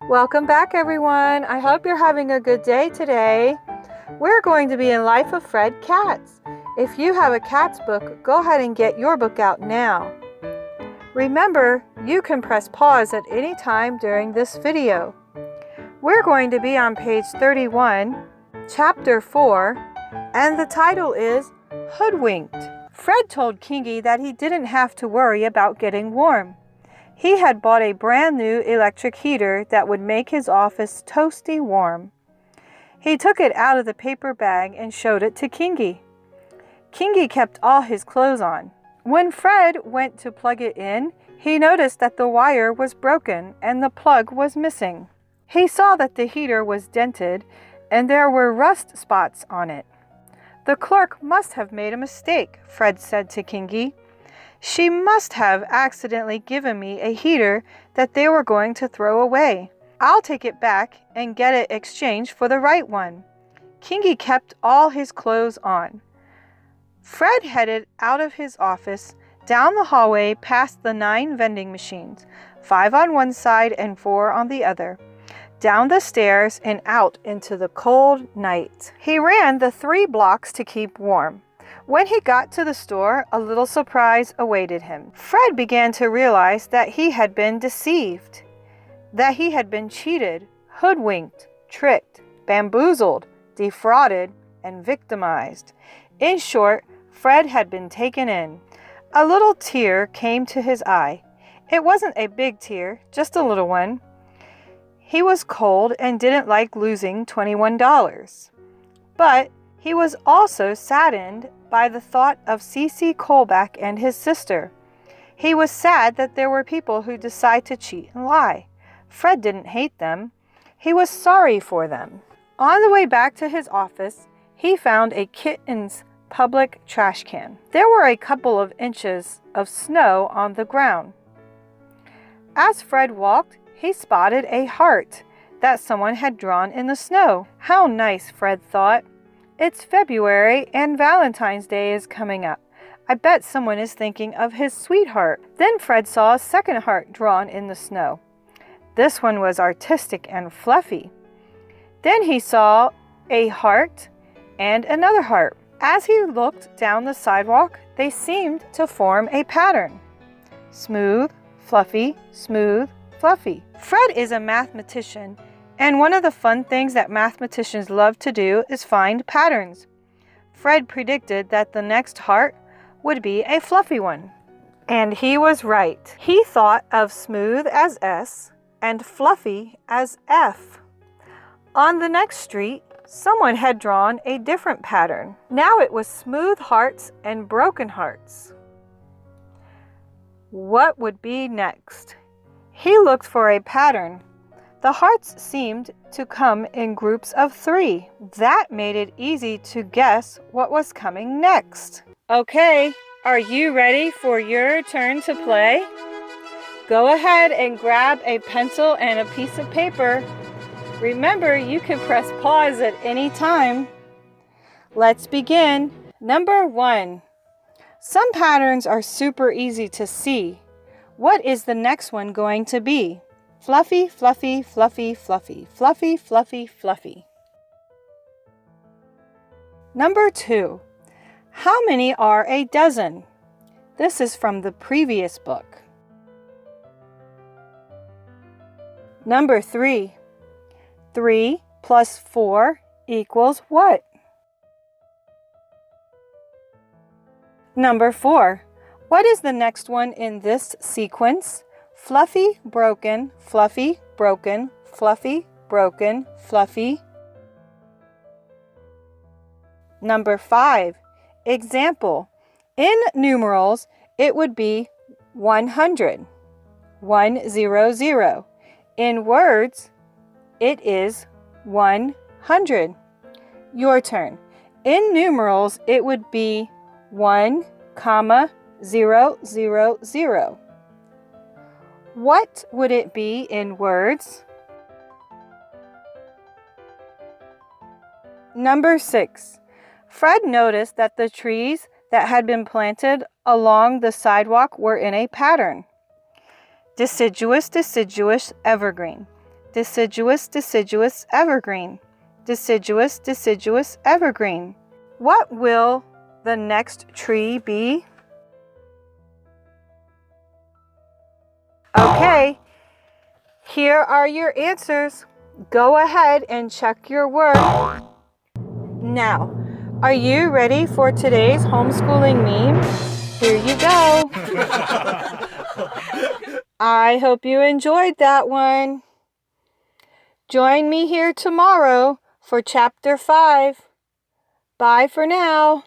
Welcome back, everyone. I hope you're having a good day today. We're going to be in Life of Fred Cats. If you have a Cats book, go ahead and get your book out now. Remember, you can press pause at any time during this video. We're going to be on page 31, chapter 4, and the title is Hoodwinked. Fred told Kingy that he didn't have to worry about getting warm. He had bought a brand new electric heater that would make his office toasty warm. He took it out of the paper bag and showed it to Kingy. Kingy kept all his clothes on. When Fred went to plug it in, he noticed that the wire was broken and the plug was missing. He saw that the heater was dented and there were rust spots on it. "The clerk must have made a mistake," Fred said to Kingy. "She must have accidentally given me a heater that they were going to throw away. I'll take it back and get it exchanged for the right one." Kingy kept all his clothes on. Fred headed out of his office, down the hallway past the 9 vending machines, 5 on one side and 4 on the other, down the stairs and out into the cold night. He ran the 3 blocks to keep warm. When he got to the store, a little surprise awaited him. Fred began to realize that he had been deceived, that he had been cheated, hoodwinked, tricked, bamboozled, defrauded, and victimized. In short, Fred had been taken in. A little tear came to his eye. It wasn't a big tear, just a little one. He was cold and didn't like losing $21. But he was also saddened by the thought of C.C. Colback and his sister. He was sad that there were people who decide to cheat and lie. Fred didn't hate them. He was sorry for them. On the way back to his office, he found a kitten's public trash can. There were a couple of inches of snow on the ground. As Fred walked, he spotted a heart that someone had drawn in the snow. How nice, Fred thought. It's February and Valentine's Day is coming up. I bet someone is thinking of his sweetheart. Then Fred saw a second heart drawn in the snow. This one was artistic and fluffy. Then he saw a heart and another heart. As he looked down the sidewalk, they seemed to form a pattern. Smooth, fluffy, smooth, fluffy. Fred is a mathematician, and one of the fun things that mathematicians love to do is find patterns. Fred predicted that the next heart would be a fluffy one. And he was right. He thought of smooth as S and fluffy as F. On the next street, someone had drawn a different pattern. Now it was smooth hearts and broken hearts. What would be next? He looked for a pattern. The hearts seemed to come in groups of 3. That made it easy to guess what was coming next. Okay, are you ready for your turn to play? Go ahead and grab a pencil and a piece of paper. Remember, you can press pause at any time. Let's begin. Number 1. Some patterns are super easy to see. What is the next one going to be? Fluffy, fluffy, fluffy, fluffy, fluffy, fluffy, fluffy. Number 2. How many are a dozen? This is from the previous book. Number 3. 3 plus 4 equals what? Number 4. What is the next one in this sequence? Fluffy, broken, fluffy, broken, fluffy, broken, fluffy. Number 5. Example. In numerals, it would be 100. 100. In words, it is 100. Your turn. In numerals, it would be 1, 0, 0, 0. What would it be in words? Number 6. Fred noticed that the trees that had been planted along the sidewalk were in a pattern. Deciduous, deciduous, evergreen. Deciduous, deciduous, evergreen. Deciduous, deciduous, evergreen. What will the next tree be? Okay, here are your answers. Go ahead and check your work. Now, are you ready for today's homeschooling meme? Here you go. I hope you enjoyed that one. Join me here tomorrow for Chapter 5. Bye for now.